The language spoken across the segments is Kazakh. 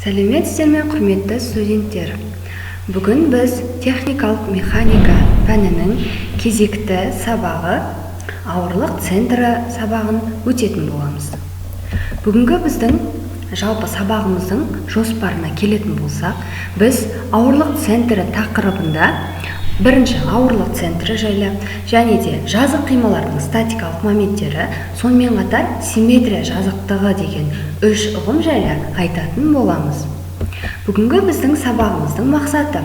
Сәлеметсіздер ме, құрметті студенттер. Бүгін біз техникалық механика пәнінің кезекті сабағы ауырлық центрі сабағын өтетін боламыз. Бүгінгі біздің жалпы сабағымыздың жоспарына келетін болсақ, біз ауырлық центрі тақырыбында бірінші ауырлық центрі жайлы және де жазық қималардың статикалық моменттері, сонымен қатар симметрия жазықтығы деген үш ұғым жайлы айтатын боламыз. Бүгінгі біздің сабағымыздың мақсаты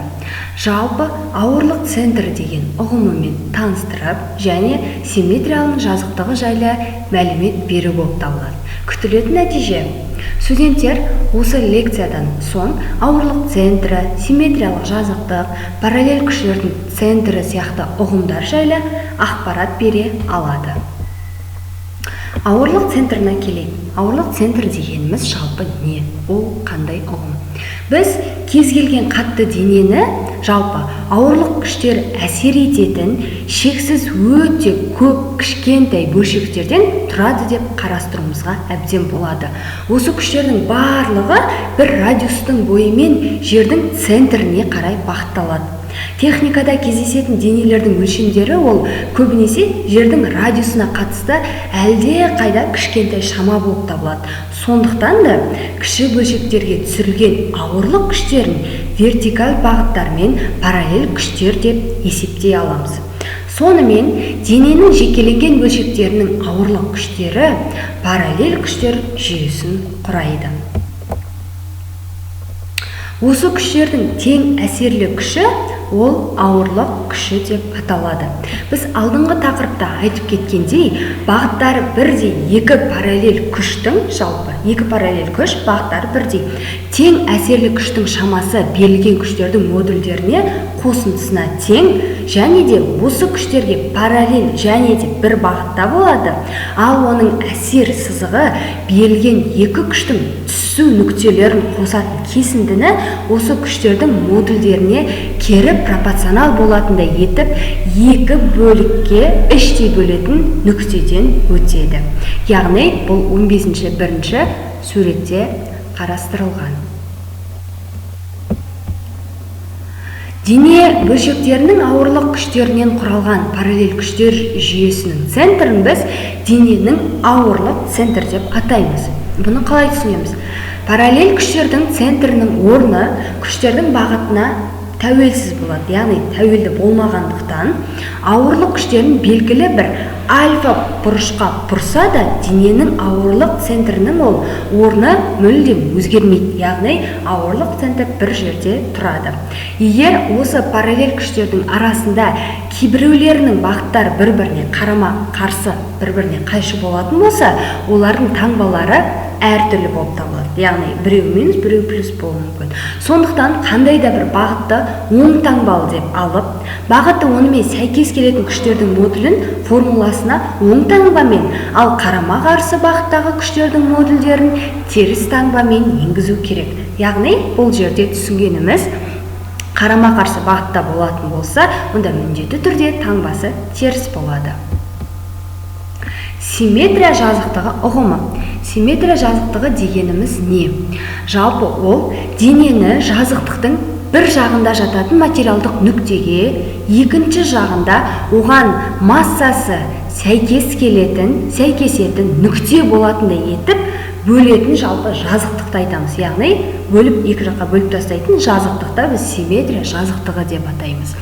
жалпы ауырлық центрі деген ұғымымен таныстырып және симметриялың жазықтығы жайлы мәлімет беру болып табылады. Күтілетін нәтиже: студенттер осы лекциядан соң ауырлық центрі, симметриялық жазықтық, параллель күштердің центрі сияқты ұғымдар жайлы ақпарат бере алады. Ауырлық центріне келейік. Ауырлық центр дегеніміз жалпы не? Ол қандай ұғым? Біз кез келген қатты денені жалпы ауырлық күштер әсер ететін шексіз өте көп кішкентай бөлшектерден тұрады деп қарастыруымызға әбден болады. Осы күштердің барлығы бір радиустың бойымен жердің центріне қарай бағытталады. Техникада кездесетін денелердің өлшемдері ол көбінесе жердің радиусына қатысты әлде қайда кішкентай шама болып табылады. Сондықтан да кіші бөлшектерге түсірілген ауырлық күштерін вертикаль бағыттармен параллель күштер деп есептей аламыз. Сонымен дененің жекеленген бөлшектерінің ауырлық күштері параллель күштер жүйесін құрайды. Осы күштердің тең әсерлі күші ол ауырлық күші деп аталады. Біз алдыңғы тақырыпта айтып кеткендей, бағыттары бірдей екі параллель күштің жалпы екі параллель күш бағыттары бірдей. Тең әсерлі күштің шамасы берілген күштердің модульдеріне қосындысына тең және де осы күштерге параллель және де бір бағытта болады. Ал оның әсер сызығы берілген екі күштің түсу нүктелерін қосатын кесіндіні осы күштердің модульдеріне кері пропорционал болатындай етіп екі бөлікке іштей бөлетін нүктеден өтеді. Яғни бұл 15-ші бірінші суретте қарастырылған. Дене бөлшектерінің ауырлық күштерінен құралған параллель күштер жүйесінің центрін біз дененің ауырлық центр деп атаймыз. Бұны қалай түсінеміз? Параллель күштердің центрінің орны күштердің бағытына тәуелсіз болады, яғни тәуелді болмағандықтан ауырлық күштерін белгілі бір альфа бұрышқа бұрса да дененің ауырлық центрінің ол орны мүлдем өзгермейді, яғни ауырлық центр бір жерде тұрады. Егер осы параллель күштердің арасында кейбіреулерінің бағыттары бір-біріне қарама-қарсы, бір-біріне қайшы болатын болса, олардың таңбалары әртүрлі болып табылады. Яғни біреу минус, біреу плюс болуы мүмкін. Сондықтан қандай да бір бағытты оң таңбалы деп алып, бағыты онымен сәйкес келетін күштердің модулін формуласына оң таңбамен, ал қарама-қарсы бағыттағы күштердің модульдерін теріс таңбамен енгізу керек. Яғни бұл жерде түсінгеніміз, қарама-қарсы бағытта болатын болса, онда міндетті түрде таңбасы теріс болады. Симметрия жазықтығы ұғымы. Симметрия жазықтығы дегеніміз не? Жалпы ол денені жазықтықтың бір жағында жататын материалдық нүктеге, екінші жағында оған массасы сәйкесетін нүкте болатындай етіп бөлетін жалпы жазықтықты айтамыз. Яғни бөліп екі жаққа бөліп тастайтын жазықтықта біз симметрия жазықтығы деп атаймыз.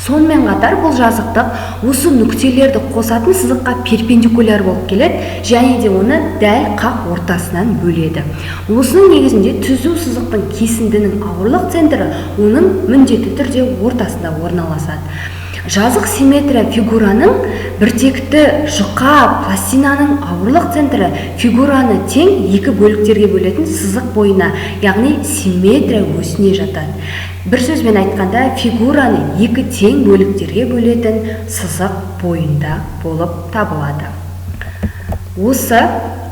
Сонымен қатар бұл жазықтық осы нүктелерді қосатын сызыққа перпендикуляр болып келеді және де оны дәл қақ ортасынан бөледі. Осының негізінде түзу сызықтың кесіндінің ауырлық центрі оның міндетті түрде ортасында орналасады. Жазық симметрия фигураның біртекті жұқа пластинаның ауырлық центрі фигураны тең екі бөліктерге бөлетін сызық бойына, яғни симметрия осіне жатады. Бір сөзбен айтқанда, фигураны екі тең бөліктерге бөлетін сызық бойында болып табылады. Осы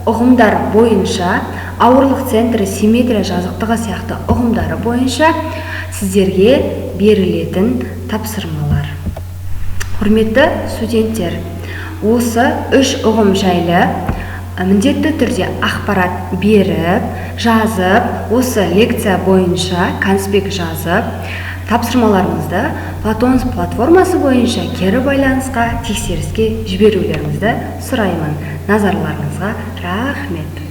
ұғымдар бойынша, ауырлық центрі, симметрия жазықтығы сияқты ұғымдары бойынша сіздерге берілетін тапсырмалар. Құрметті студенттер, осы үш ұғым жайлы міндетті түрде ақпарат беріп, жазып, осы лекция бойынша конспект жазып, тапсырмаларыңызды Платонс платформасы бойынша кері байланысқа, тексеріске жіберулеріңізді сұраймын. Назарларыңызға рахмет.